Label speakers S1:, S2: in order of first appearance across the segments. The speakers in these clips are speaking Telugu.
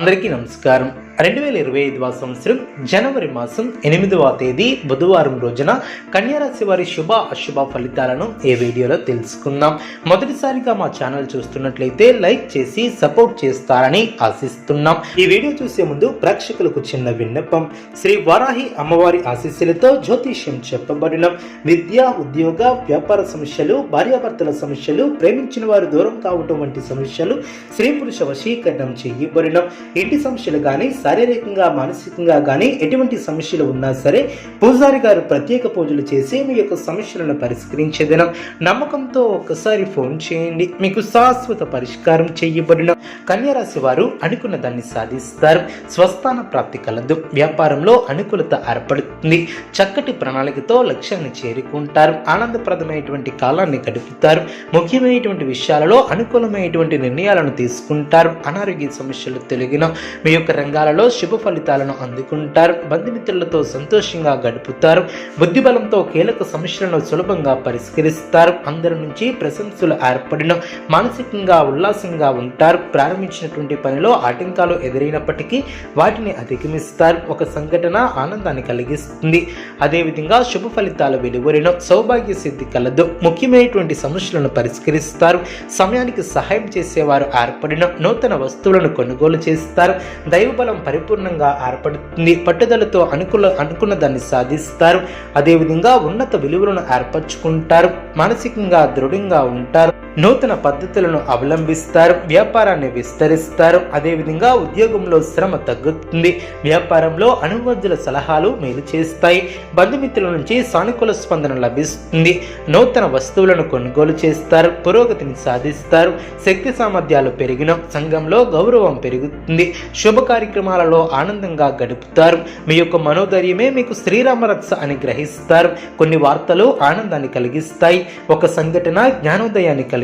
S1: అందరికీ నమస్కారం. 2025వ సంవత్సరం జనవరి మాసం 8వ తేదీ బుధవారం రోజున కన్యారాశి వారి శుభ అశుభ ఫలితాలను ఈ వీడియోలో తెలుసుకుందాం. మొదటిసారిగా మా ఛానల్ చూస్తున్నట్లయితే లైక్ చేసి సపోర్ట్ చేస్తారని ఆశిస్తున్నాం. ఈ వీడియో చూసే ముందు ప్రేక్షకులకు చిన్న విన్నపం. శ్రీ వారాహి అమ్మవారి ఆశీస్సులతో జ్యోతిష్యం చెప్పబడిన విద్య, ఉద్యోగ, వ్యాపార సమస్యలు, భార్యాభర్తల సమస్యలు, ప్రేమించిన వారు దూరం కావటం వంటి సమస్యలు, స్త్రీ పురుష వశీకరణం చేయబడిన ఇంటి సమస్యలు కానీ, శారీరకంగా మానసికంగా కానీ ఎటువంటి సమస్యలు ఉన్నా సరే పూజారి గారు ప్రత్యేక పూజలు చేసి మీ యొక్క సమస్యలను పరిష్కరించే దినం. నమ్మకంతో ఒక్కసారి ఫోన్ చేయండి, మీకు శాశ్వత పరిష్కారం చేయబడిన. కన్యారాశి వారు అనుకున్న దాన్ని సాధిస్తారు. స్వస్థాన ప్రాప్తి కలదు. వ్యాపారంలో అనుకూలత ఏర్పడుతుంది. చక్కటి ప్రణాళికతో లక్ష్యాన్ని చేరుకుంటారు. ఆనందప్రదమైనటువంటి కాలాన్ని గడుపుతారు. ముఖ్యమైనటువంటి విషయాలలో అనుకూలమైనటువంటి నిర్ణయాలను తీసుకుంటారు. అనారోగ్య సమస్యలు తొలగిన మీ యొక్క రంగాలలో శుభ ఫలితాలను అందుకుంటారు. బంధుమిత్రులతో సంతోషంగా గడుపుతారు. బుద్ధిబలంతో కీలక సమస్యలను సులభంగా పరిష్కరిస్తారు. అందరి నుంచి ప్రశంసలు ఏర్పడిన మానసికంగా ఉల్లాసంగా ఉంటారు. ప్రారంభించినటువంటి పనిలో ఆటంకాలు ఎదురైనప్పటికీ వాటిని అధిగమిస్తారు. ఒక సంఘటన ఆనందాన్ని కలిగిస్తుంది. అదేవిధంగా శుభ ఫలితాలు వెలువరిన సౌభాగ్య సిద్ధి కలదు. ముఖ్యమైనటువంటి సమస్యలను పరిష్కరిస్తారు. సమయానికి సహాయం చేసేవారు ఏర్పడిన నూతన వస్తువులను కొనుగోలు చేస్తారు. దైవబలం పరిపూర్ణంగా ఏర్పడుతుంది. పట్టుదలతో అనుకున్న దాన్ని సాధిస్తారు. అదేవిధంగా ఉన్నత విలువలను ఏర్పరచుకుంటారు. మానసికంగా దృఢంగా ఉంటారు. నూతన పద్ధతులను అవలంబిస్తారు. వ్యాపారాన్ని విస్తరిస్తారు. అదేవిధంగా ఉద్యోగంలో శ్రమ తగ్గుతుంది. వ్యాపారంలో అనుభవజ్ఞుల సలహాలు మేలు చేస్తాయి. బంధుమిత్రుల నుంచి సానుకూల స్పందన లభిస్తుంది. నూతన వస్తువులను కొనుగోలు చేస్తారు. పురోగతిని సాధిస్తారు. శక్తి సామర్థ్యాలు పెరిగిన సంఘంలో గౌరవం పెరుగుతుంది. శుభ కార్యక్రమాలలో ఆనందంగా గడుపుతారు. మీ యొక్క మనోధైర్యమే మీకు శ్రీరామ రక్ష అని గ్రహిస్తారు. కొన్ని వార్తలు ఆనందాన్ని కలిగిస్తాయి. ఒక సంఘటన జ్ఞానోదయాన్ని కలిగిస్తుంది.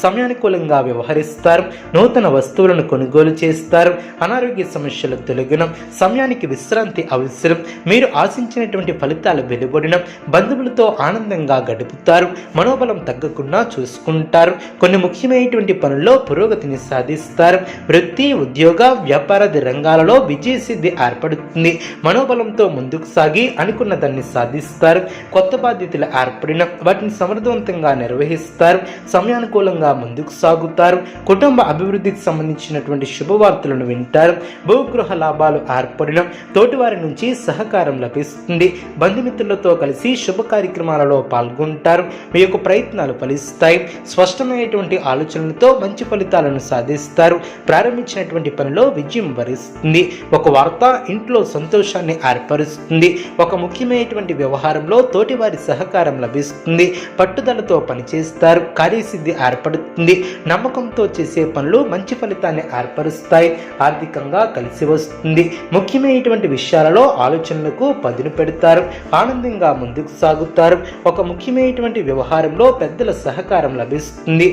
S1: సమయానుకూలంగా వ్యవహరిస్తారు. నూతన వస్తువులను కొనుగోలు చేస్తారు. అనారోగ్య సమస్యలు తొలగిన సమయానికి విశ్రాంతి అవసరం. మీరు ఆశించినటువంటి ఫలితాలు వెలువడిన బంధువులతో ఆనందంగా గడుపుతారు. మనోబలం తగ్గకుండా చూసుకుంటారు. కొన్ని ముఖ్యమైనటువంటి పనుల్లో పురోగతిని సాధిస్తారు. వృత్తి, ఉద్యోగ, వ్యాపారాది రంగాలలో విజయసిద్ధి ఏర్పడుతుంది. మనోబలంతో ముందుకు సాగి అనుకున్న దాన్ని సాధిస్తారు. కొత్త బాధ్యతలు ఏర్పడిన వాటిని సమర్థవంతంగా నిర్వహిస్తారు. సమయానుకూలంగా ముందుకు సాగుతారు. కుటుంబ అభివృద్ధికి సంబంధించినటువంటి శుభవార్తలను వింటారు. భూగృహ లాభాలు ఏర్పడిన తోటివారి నుంచి సహకారం లభిస్తుంది. బంధుమిత్రులతో కలిసి శుభ కార్యక్రమాలలో పాల్గొంటారు. మీ యొక్క ప్రయత్నాలు ఫలిస్తాయి. స్పష్టమైనటువంటి ఆలోచనలతో మంచి ఫలితాలను సాధిస్తారు. ప్రారంభించినటువంటి పనిలో విజయం వరిస్తుంది. ఒక వార్త ఇంట్లో సంతోషాన్ని ఏర్పరుస్తుంది. ఒక ముఖ్యమైనటువంటి వ్యవహారంలో తోటివారి సహకారం లభిస్తుంది. పట్టుదలతో పనిచేస్తారు. కార్యసిద్ధి ఏర్పడుతుంది. నమ్మకంతో చేసే పనులు మంచి ఫలితాన్ని ఏర్పరుస్తాయి. ఆర్థికంగా కలిసి వస్తుంది. ముఖ్యమైనటువంటి విషయాలలో ఆలోచనలకు పదును పెడతారు. ఆనందంగా ముందుకు సాగుతారు. ఒక ముఖ్యమైనటువంటి వ్యవహారంలో పెద్దల సహకారం లభిస్తుంది.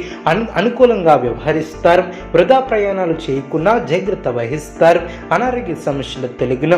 S1: అనుకూలంగా వ్యవహరిస్తారు. వృధా ప్రయాణాలు చేయకుండా జాగ్రత్త వహిస్తారు. అనారోగ్య సమస్యలు తొలగిన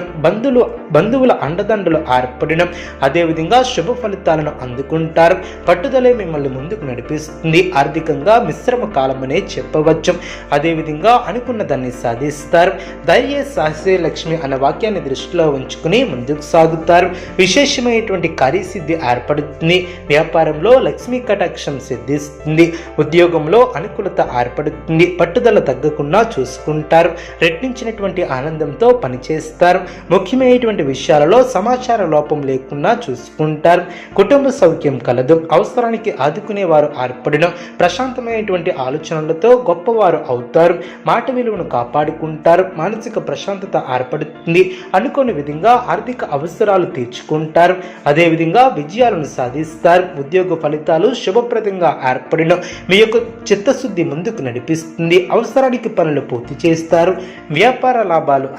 S1: బంధువుల అండదండలు ఏర్పడిన అదేవిధంగా శుభ ఫలితాలను అందుకుంటారు. పట్టుదలే మిమ్మల్ని ముందుకు నడిపిస్తుంది. ఆర్థికంగా మిశ్రమ కాలమనే చెప్పవచ్చు. అదేవిధంగా అనుకున్న దాన్ని సాధిస్తారు. ధైర్య సాహసే లక్ష్మి అన్న వాక్యాన్ని దృష్టిలో ఉంచుకుని ముందుకు సాగుతారు. విశేషమైనటువంటి కార్యసిద్ధి ఏర్పడుతుంది. వ్యాపారంలో లక్ష్మీ కటాక్షం సిద్ధిస్తుంది. ఉద్యోగంలో అనుకూలత ఏర్పడుతుంది. పట్టుదల తగ్గకుండా చూసుకుంటారు. రెట్టించినటువంటి ఆనందంతో పనిచేస్తారు. ముఖ్యమైనటువంటి విషయాలలో సమాచార లోపం లేకుండా చూసుకుంటారు. కుటుంబ సౌఖ్యం కలదు. అవసరానికి ఆదుకునేవారు ఏర్పడిన ప్రశాంతమైనటువంటి ఆలోచనలతో గొప్పవారు అవుతారు. మాట విలువను కాపాడుకుంటారు. మానసిక ప్రశాంతత ఏర్పడుతుంది. అనుకోని విధంగా ఆర్థిక అవసరాలు తీర్చుకుంటారు. అదేవిధంగా విజయాలను సాధిస్తారు. ఉద్యోగ ఫలితాలు శుభప్రదంగా ఏర్పడిన మీ యొక్క చిత్తశుద్ధి ముందుకు నడిపిస్తుంది. అవసరానికి పనులు పూర్తి చేస్తారు. వ్యాపార లాభాలు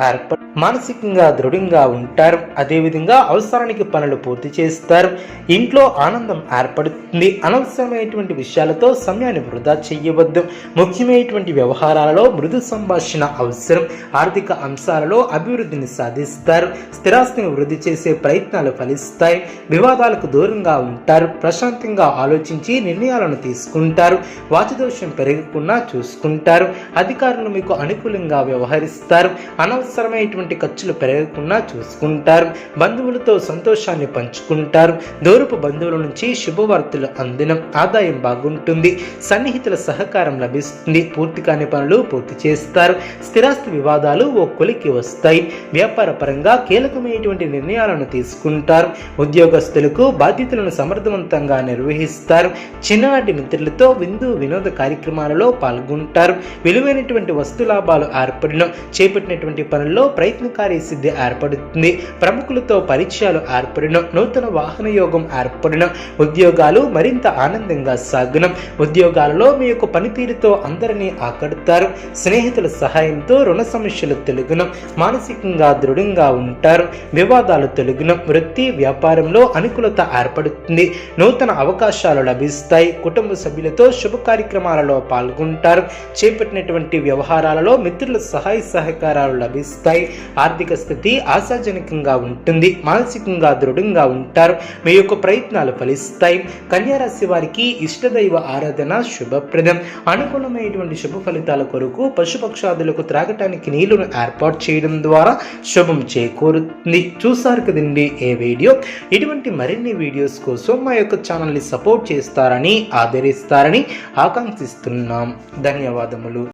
S1: మానసికంగా దృఢంగా ఉంటారు. అదేవిధంగా అవసరానికి పనులు పూర్తి చేస్తారు. ఇంట్లో ఆనందం ఏర్పడుతుంది. అనవసరమైనటువంటి విషయాలతో సమయాన్ని వృధా చేయవద్దు. ముఖ్యమైనటువంటి వ్యవహారాలలో మృదు సంభాషణ అవసరం. ఆర్థిక అంశాలలో అభివృద్ధిని సాధిస్తారు. స్థిరాస్తిని వృద్ధి చేసే ప్రయత్నాలు ఫలిస్తాయి. వివాదాలకు దూరంగా ఉంటారు. ప్రశాంతంగా ఆలోచించి నిర్ణయాలను తీసుకుంటారు. వాచదోషం పెరగకుండా చూసుకుంటారు. అధికారులు మీకు అనుకూలంగా వ్యవహరిస్తారు. అనవసరమైనటువంటి ఖర్చులు పెరగకుండా చూసుకుంటారు. బంధువులతో సంతోషాన్ని పంచుకుంటారు. దూరపు బంధువుల నుంచి శుభవార్తలు అందినం. ఆదాయం బాగుంటుంది. సన్నిహితుల సహకారం లభిస్తుంది. పూర్తి కాని పనులు పూర్తి చేస్తారు. స్థిరాస్తి వివాదాలు ఓ కొలికి వస్తాయి. వ్యాపార పరంగా కీలకమైనటువంటి నిర్ణయాలను తీసుకుంటారు. ఉద్యోగస్తులకు బాధ్యతలను సమర్థవంతంగా నిర్వహిస్తారు. చిన్ననాటి మిత్రులతో విందు వినోద కార్యక్రమాలలో పాల్గొంటారు. విలువైనటువంటి వస్తు లాభాలు ఏర్పడిన చేపట్టినటువంటి పనుల్లో ప్రయత్నకారి సిద్ధి ఏర్పడుతుంది. ప్రముఖులతో పరిచయాలు ఏర్పడిన నూతన వాహన యోగం ఏర్పడిన ఉద్యోగాలు మరింత ఆనందంగా సాగును. ఉద్యోగాలలో మీ యొక్క పనితీరుతో అందరినీ ఆకడతారు. స్నేహితుల సహాయంతో రుణ సమస్యలు తొలగును. మానసికంగా దృఢంగా ఉంటారు. వివాదాలు తొలగును. వృత్తి వ్యాపారంలో అనుకూలత ఏర్పడుతుంది. నూతన అవకాశాలు లభిస్తాయి. కుటుంబ సభ్యులతో శుభ కార్యక్రమాలలో పాల్గొంటారు. చేపట్టినటువంటి వ్యవహారాలలో మిత్రుల సహాయ సహకారాలు లభిస్తాయి. ఆర్థిక స్థితి ఆశాజనకంగా ఉంటుంది. మానసికంగా దృఢంగా ఉంటారు. మీ యొక్క ప్రయత్నాలు ఫలిస్తాయి. కన్యా రాశి వారికి ఇష్టదైవ ఆరాధన శుభప్రదం. అనుకూలమైనటువంటి శుభ ఫలితాల కొరకు పశుపక్షాదులకు త్రాగటానికి నీళ్లను ఏర్పాటు చేయడం ద్వారా శుభం చేకూరుతుంది. చూసారు కదండి ఏ వీడియో. ఇటువంటి మరిన్ని వీడియోస్ కోసం మా యొక్క ఛానల్ని సపోర్ట్ చేస్తారని ఆదరిస్తారని ఆకాంక్షిస్తున్నాం. ధన్యవాదములు.